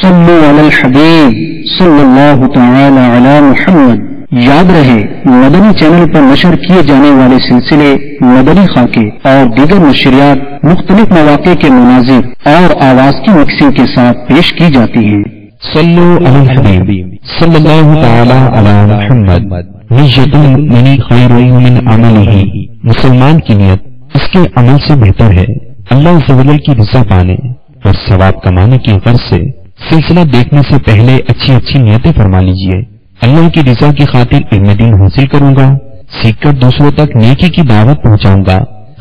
صلو علی الحبیب صلی اللہ تعالی علی محمد۔ یاد رہے مدنی چینل پر نشر کیے جانے والے سلسلے مدنی خاکے اور دیگر نشریات مختلف مواقع کے مناظر اور آواز کی مکسنگ کے ساتھ پیش کی جاتی ہیں۔ صلو علی الحبیب صلی اللہ تعالی علی محمد۔ نیت المؤمن خیر من عملہ، مسلمان کی نیت اس کے عمل سے بہتر ہے۔ اللہ عز و جل کی رضا پانے اور ثواب کمانے کی غرض سے سلسلہ دیکھنے سے پہلے اچھی اچھی نیتیں فرما لیجئے۔ اللہ کی رضا کی خاطر علم دین حاصل کروں گا، سیکھ کر دوسروں تک نیکی کی دعوت پہنچاؤں گا،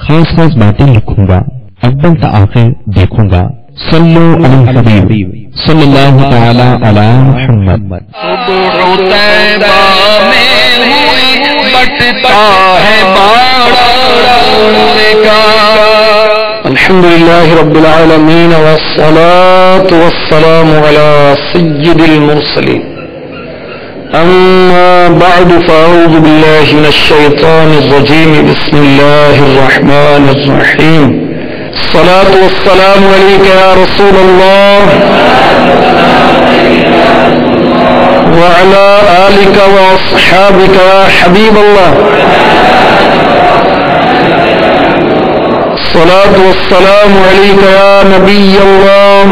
خاص خاص باتیں لکھوں گا، اول تا آخر دیکھوں گا۔ صلو علی الحبیب صلی اللہ تعالی علی محمد۔ الحمدللہ رب العالمین والصلاة والسلام علی سید المرسلین، اما بعد فاعوذ باللہ من الشیطان الرجیم، بسم اللہ الرحمن الرحیم۔ الصلاة والسلام علیک یا رسول اللہ وعلی آلک واصحابک یا حبیب اللہ۔ الصلاة والسلام علیک یا نبی اللہ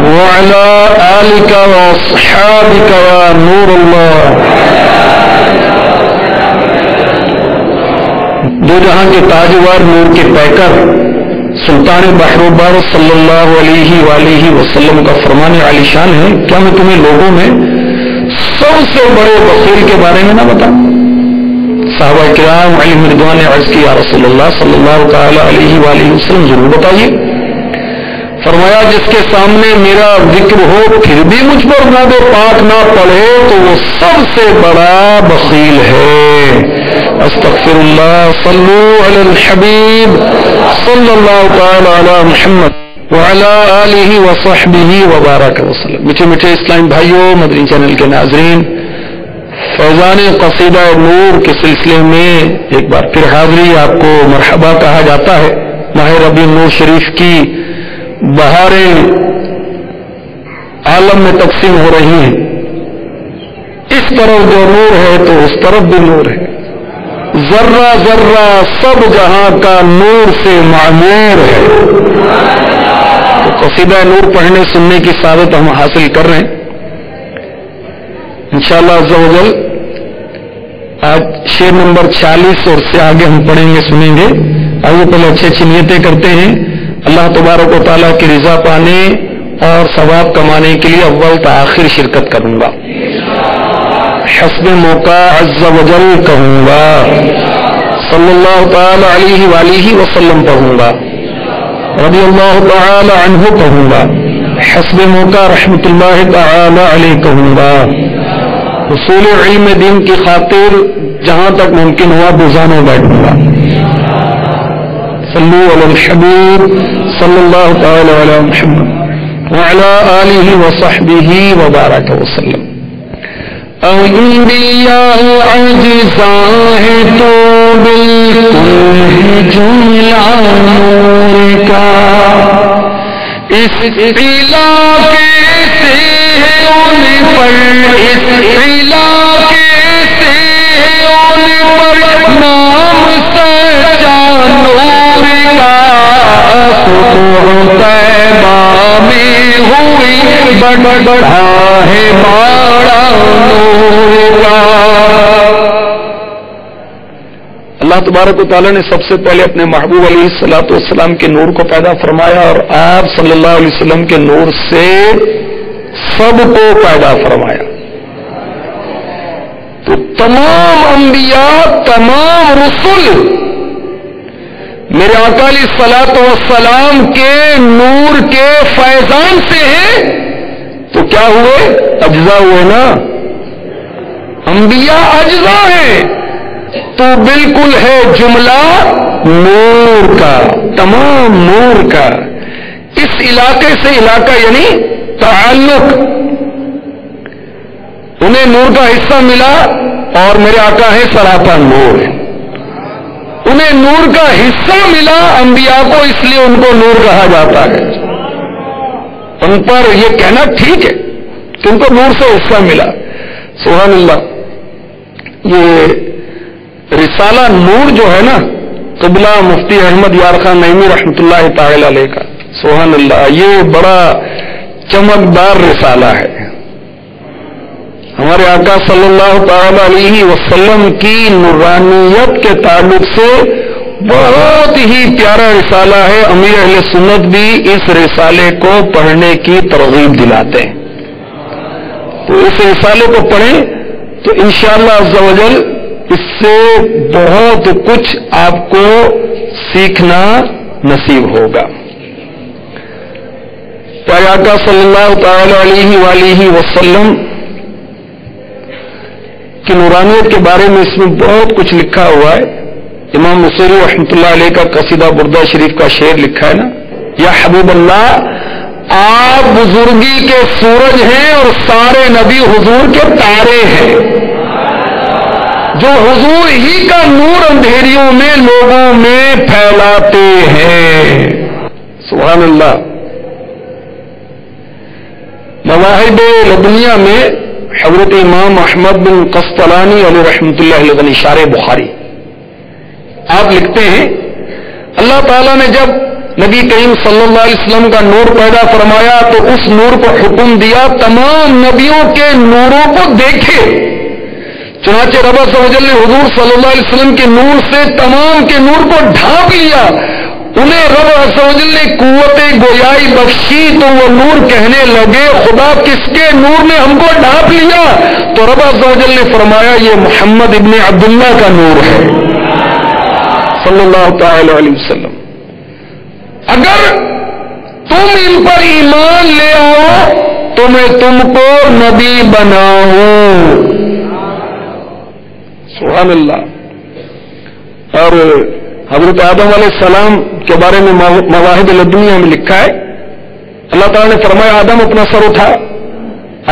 وعلی آلک واصحابک یا نور اللہ۔ دو جہاں کے تاجور نور کے پیکر سلطان بحروبار صلی اللہ علیہ وآلہ وسلم کا فرمان عالی شان ہے، کیا میں تمہیں لوگوں میں سب سے بڑے بخیل کے بارے میں نہ بتاؤں؟ صحابہ کرام علیہم رضوان نے عرض کی یا رسول اللہ صلی اللہ تعالی علیہ وآلہ وسلم ضرور بتائیے۔ فرمایا جس کے سامنے میرا ذکر ہو پھر بھی مجھ پر درود پاک نہ پڑھے تو وہ سب سے بڑا بخیل ہے۔ استغفر اللہ، صلو علی الحبیب صلی اللہ تعالی علی محمد وعلی آلہ وصحبہ وبارک وسلم۔ میٹھے میٹھے اسلام بھائیوں، مدنی چینل کے ناظرین، فیضان قصیدہ نور کے سلسلے میں ایک بار پھر حاضری، آپ کو مرحبا کہا جاتا ہے۔ ماہ ربیع نور شریف کی بہاریں عالم میں تقسیم ہو رہی ہیں، اس طرف جو نور ہے تو اس طرف بھی نور ہے، ذرہ ذرہ سب جہاں کا نور سے معمور ہے۔ تو قصیدہ نور پڑھنے سننے کی سعادت ہم حاصل کر رہے ہیں انشاءاللہ عز و جل۔ آج شعر نمبر 46 اور سے آگے ہم پڑھیں گے سنیں گے۔ آئیے پہلے اچھی اچھی نیتیں کرتے ہیں۔ اللہ تبارک و تعالیٰ کی رضا پانے اور ثواب کمانے کے لیے اول تا آخر شرکت کروں گا، حسب موقع عز و جل کہوں گا، صلی اللہ تعالی علیہ وآلہ وسلم پڑھوں گا، رضی اللہ تعالی عنہ کہوں گا، حسب موقع رحمت اللہ تعالی علیہ کہوں گا، حصول علم دین کی خاطر جہاں تک ممکن ہوا بزانوں بیٹھوں گا۔ صلو علی الحبیب صلی اللہ تعالی علی محمد وعلی آلہ وصحبہ وبارک وسلم۔ انبیاء اجزاء ہے تو بالکل جملہ نور کا، اس علاقے سے ہے ان پر، اس علاقے سے ہے ان پر نام سچا نور کا، طیبہ میں ہوئی بڑھا ہے بڑا نور کا۔ اللہ تبارک و تعالیٰ نے سب سے پہلے اپنے محبوب علیہ الصلوۃ والسلام کے نور کو پیدا فرمایا اور آپ صلی اللہ علیہ وسلم کے نور سے سب کو پیدا فرمایا۔ تو تمام انبیاء، تمام رسل میرے آقا علیہ الصلوۃ والسلام کے نور کے فیضان سے ہیں، تو کیا ہوئے؟ اجزا ہوئے نا۔ انبیاء اجزا ہیں تو بالکل ہے جملہ نور کا، تمام نور کا۔ اس علاقے سے، علاقہ یعنی تعلق، انہیں نور کا حصہ ملا اور میرے آقا ہے سراپا نور، انہیں نور کا حصہ ملا انبیاء کو، اس لیے ان کو نور کہا جاتا ہے۔ ان پر یہ کہنا ٹھیک ہے کہ ان کو نور سے حصہ ملا. سبحان اللہ. یہ رسالہ نور جو ہے نا قبلہ مفتی احمد یار خان نعیمی رحمۃ اللہ تعالی علیہ کا، سبحان اللہ، یہ بڑا چمکدار رسالہ ہے. ہمارے آقا صلی اللہ تعالی علیہ وسلم کی نورانیت کے تعلق سے بہت ہی پیارا رسالہ ہے. امیر اہل سنت بھی اس رسالے کو پڑھنے کی ترغیب دلاتے ہیں. تو اس رسالے کو پڑھیں تو انشاءاللہ عز و جل اس سے بہت کچھ آپ کو سیکھنا نصیب ہوگا. پیارے آقا صلی اللہ تعالی علیہ وآلہ وسلم کی نورانیت کے بارے میں اس میں بہت کچھ لکھا ہوا ہے. امام مصری رحمۃ اللہ علیہ کا قصیدہ بردہ شریف کا شعر لکھا ہے نا، یا حبیب اللہ آپ بزرگی کے سورج ہیں اور سارے نبی حضور کے تارے ہیں، جو حضور ہی کا نور اندھیریوں میں لوگوں میں پھیلاتے ہیں. سبحان اللہ. مواہب لدنیہ میں حضرت امام احمد بن قسطلانی علیہ رحمۃ اللہ علیہ کا شارح بخاری آپ لکھتے ہیں اللہ تعالیٰ نے جب نبی کریم صلی اللہ علیہ وسلم کا نور پیدا فرمایا تو اس نور کو حکم دیا تمام نبیوں کے نوروں کو دیکھے. چنانچہ رب عز و جل نے حضور صلی اللہ علیہ وسلم کے نور سے تمام کے نور کو ڈھانپ لیا. انہیں رب عز و جل نے قوت گویائی بخشی تو وہ نور کہنے لگے خدا کس کے نور نے ہم کو ڈھانپ لیا؟ تو رب عز و جل نے فرمایا یہ محمد ابن عبداللہ کا نور ہے صلی اللہ تعالی علیہ وسلم. اگر تم ان پر ایمان لے آؤ تو میں تم کو نبی بناؤں. سبحان اللہ. اور حضرت آدم علیہ السلام کے بارے میں مواہب لدنیہ میں لکھا ہے اللہ تعالیٰ نے فرمایا آدم اپنا سر اٹھا.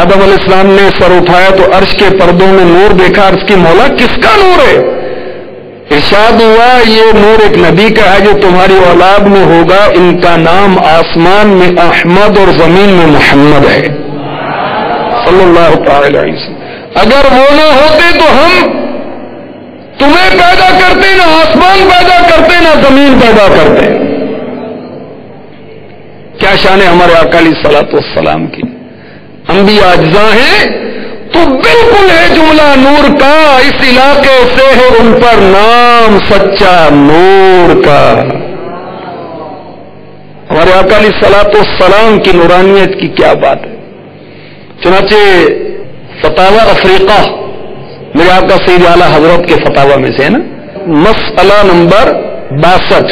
آدم علیہ السلام نے سر اٹھایا تو عرش کے پردوں میں نور دیکھا. عرش کی مولا کس کا نور ہے؟ ارشاد ہوا یہ نور ایک نبی کا ہے جو تمہاری اولاد میں ہوگا، ان کا نام آسمان میں احمد اور زمین میں محمد ہے صلی اللہ تعالی علیہ وسلم. اگر وہ نہ ہوتے تو ہم تمہیں پیدا کرتے، نہ آسمان پیدا کرتے، نہ زمین پیدا کرتے. کیا شان ہے ہمارے آقا علیہ الصلوۃ والسلام کی. انبیاء اجزاء ہیں تو بالکل ہے جملہ نور کا. اس علاقے سے ہے ان پر نام سچا نور کا. ہمارے آقا علیہ الصلوۃ والسلام کی نورانیت کی کیا بات ہے. چنانچہ فتاوی افریقہ میرے آقا سید اعلی حضرت کے فتاوی میں سے ہے نا، مسئلہ نمبر 62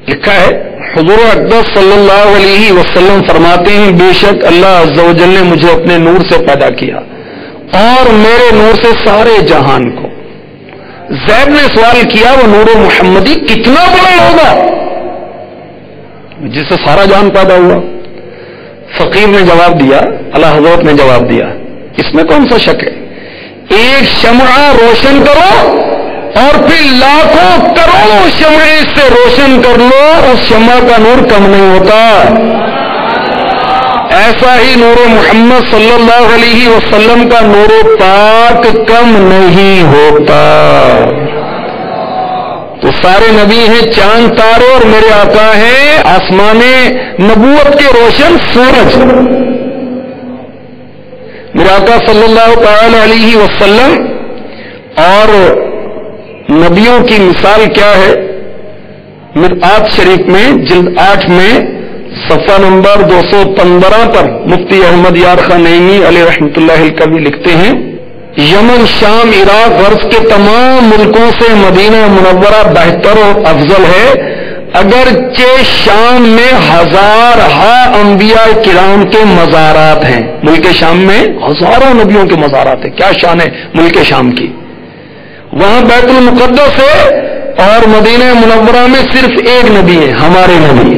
لکھا ہے حضور اقدس صلی اللہ علیہ وسلم فرماتے ہیں بے شک اللہ عز و جل نے مجھے اپنے نور سے پیدا کیا اور میرے نور سے سارے جہان کو. زید نے سوال کیا وہ نور محمدی کتنا بڑا ہوگا جس سے سارا جہان پیدا ہوا؟ فقیر نے جواب دیا، اعلی حضرت نے جواب دیا اس میں کون سا شک ہے. ایک شمع روشن کرو اور پھر لاکھوں کروڑوں شمعیں سے روشن کر لو، اس شمع کا نور کم نہیں ہوتا. ایسا ہی نور محمد صلی اللہ علیہ وسلم کا نور پاک کم نہیں ہوتا. تو سارے نبی ہیں چاند تارے اور میرے آقا ہیں آسمان نبوت کے روشن سورج. میرے آقا صلی اللہ تعالی علیہ وسلم اور نبیوں کی مثال کیا ہے؟ مرآت شریف میں جلد 8 میں صفحہ نمبر 215 پر مفتی احمد یار خان نعیمی علیہ رحمۃ اللہ کبھی لکھتے ہیں یمن شام عراق غرب کے تمام ملکوں سے مدینہ منورہ بہتر اور افضل ہے. اگرچہ شام میں ہزارہا انبیاء کرام کے مزارات ہیں. ملک شام میں ہزاروں نبیوں کے مزارات ہیں. کیا شان ہے ملک شام کی. وہاں بیت المقدس ہے اور مدینہ منورہ میں صرف ایک نبی ہے ہمارے نبی.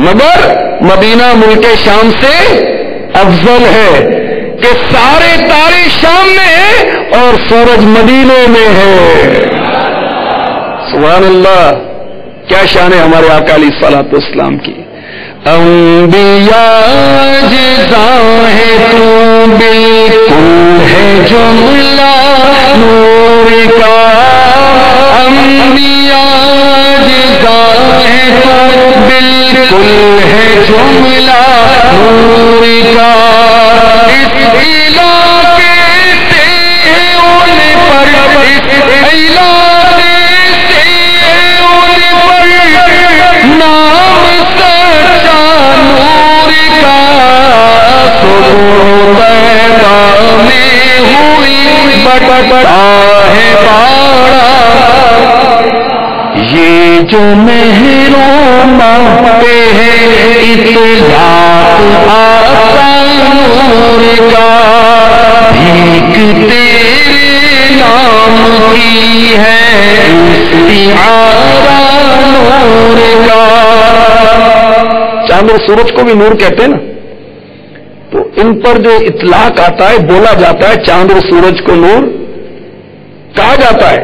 مگر مدینہ ملک شام سے افضل ہے کہ سارے تارے شام میں ہیں اور سورج مدینے میں ہے. سبحان اللہ. کیا شان ہے ہمارے آقا علیہ الصلوۃ والسلام کی. انبیاء جزا ہے تو بالکل ہے جملہ نور کا، انبیاء جزا ہے تو بالکل ہے جملہ نور کا، اس علاقے سے ان پر، اس علاقے سے ان پر نام سچا نور کا، صبح پیدا میں ہوئی بڑا ہے باڑا، یہ جو مہروں مانگتے ہیں اطلاق آتا نور کا، بھیک تیرے نام کی ہے استعارہ نور کا۔ چاند اور سورج کو بھی نور کہتے ہیں نا، تو ان پر جو اطلاق آتا ہے، بولا جاتا ہے چاند اور سورج کو نور کہا جاتا ہے،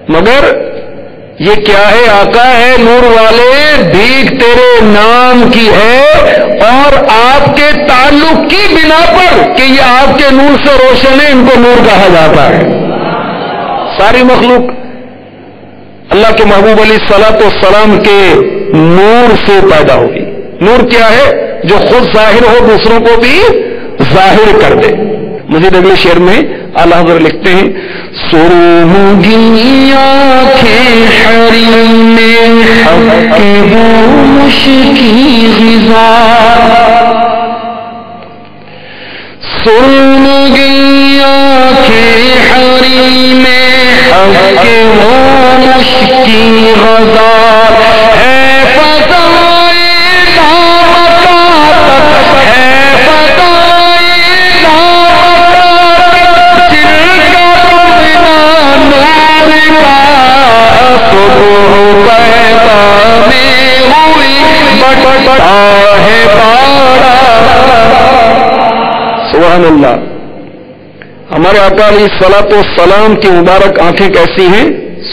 مگر یہ کیا ہے؟ آقا ہے نور والے، بھیک تیرے نام کی ہے اور آپ کے تعلق کی بنا پر کہ یہ آپ کے نور سے روشن ہے، ان کو نور کہا جاتا ہے۔ ساری مخلوق اللہ کے محبوب علیہ الصلوۃ والسلام کے نور سے پیدا ہوئی۔ نور کیا ہے؟ جو خود ظاہر ہو، دوسروں کو بھی ظاہر کر دے۔ مزید اگلے شعر میں اعلیٰ حضرت لکھتے ہیں، سرمگی آنکھیں حریم میں حق وہ مشکی غذا، سرمگی آنکھیں حریم میں حق وہ مشکی غذا، ہے فضائے نامکاتب، ہے فضائے نامکاتب، جن کا بنا نور کا، صبح پیدا میں ہوئی بڑا ہے باڑا۔ سبحان اللہ۔ ہمارے آقا علیہ الصلوۃ والسلام کی مبارک آنکھیں کیسی ہیں؟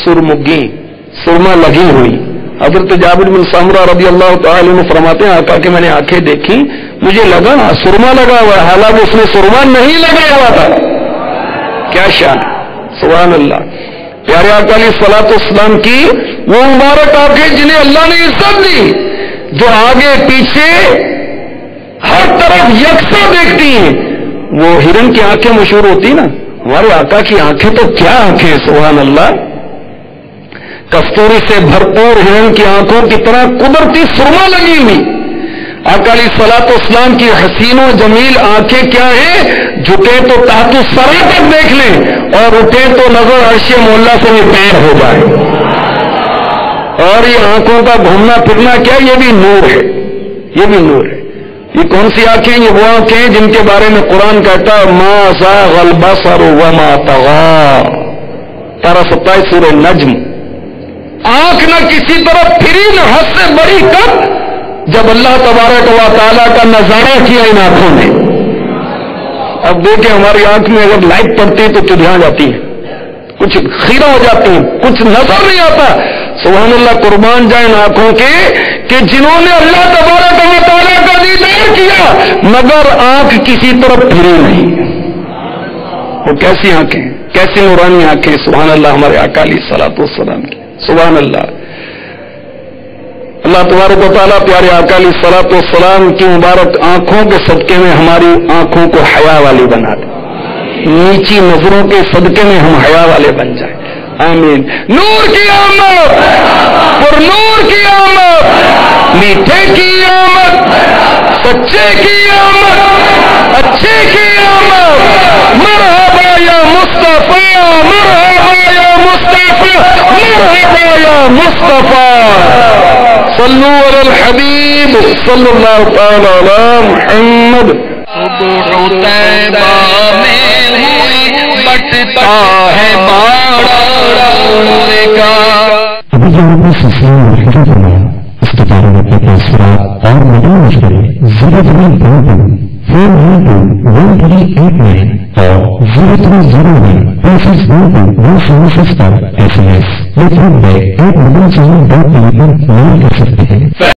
سرمگی، سرما لگی ہوئی۔ حضرت جابر بن سمرہ رضی اللہ تعالی عنہ فرماتے ہیں آقا کہ میں نے آنکھیں دیکھی، مجھے لگا سرما لگا ہوا ہے، حالانکہ اس میں سرما نہیں لگا ہوا تھا۔ کیا شان، سبحان اللہ۔ پیارے آقا علیہ الصلوۃ والسلام کی وہ مبارک آنکھیں جنہیں اللہ نے عزت دی، جو آگے پیچھے ہر طرف یکساں دیکھتی ہیں۔ وہ ہرن کی آنکھیں مشہور ہوتی نا، ہمارے آقا کی آنکھیں تو کیا آنکھیں، سبحان اللہ۔ کستوری سے بھرپور ہرن کی آنکھوں کی طرح قدرتی سرما لگی ہوئی۔ آقا علیہ الصلوۃ والسلام کی حسین و جمیل آنکھیں کیا ہیں؟ جھکے تو تحت سرا تک دیکھ لیں اور اٹھے تو نظر عرش مولا سے بھی پیر ہو جائے۔ اور یہ آنکھوں کا گھومنا پھرنا کیا؟ یہ بھی نور ہے، یہ بھی نور ہے۔ یہ کون سی آنکھیں؟ یہ وہ آنکھیں جن کے بارے میں قرآن کہتا ہے ما زاغ البصر وما طغى، پارہ 27 سورہ نجم۔ آنکھ نہ کسی طرف پھری، نہ حد سے بڑی کب، جب اللہ تبارک و تعالیٰ کا نظارہ کیا ان آنکھوں نے۔ اب دیکھیں ہماری آنکھ میں اگر لائٹ پڑتی ہے تو چدھیاں جاتی ہے، کچھ خیرہ ہو جاتی ہیں، کچھ نظر نہیں آتا۔ سبحان اللہ، قربان جائیں ان آنکھوں کے کہ جنہوں نے اللہ تبارک و تعالیٰ کا دیدار کیا مگر آنکھ کسی طرف پھری نہیں۔ وہ کیسی آنکھیں، کیسی نورانی آنکھیں، سبحان اللہ ہمارے آقا علیہ الصلوۃ والسلام کی، سبحان اللہ۔ اللہ تبارک و تعالیٰ پیارے آقا علیہ الصلوۃ والسلام کی مبارک آنکھوں کے صدقے میں ہماری آنکھوں کو حیا والی بنا دے، نیچی نظروں کے صدقے میں ہم حیا والے بن جائیں، آمین۔ نور کی آمد، پر نور کی آمد، میٹھے کی آمد، سچے کی آمد، اچھے کی آمد، مرحبا یا مصطفیٰ، مرحبا یا مصطفیٰ، مرحبا یا مصطفیٰ۔ صلو علی الحبیب صلی اللہ تعالی علی محمد۔ صبح طیبہ میں ہوئی بٹتا ہے باڑا نور کا۔ ابھی جو ہم نے سلسلہ مرحلہ فرمایا، اس کے بارے میں اپنے تاثرات اور مدنی مشورے 03212138889 اور 03091261217 SMS یا فون میں ایک مدنی چینل ڈاٹ ٹی وی پر میل کر سکتے ہیں۔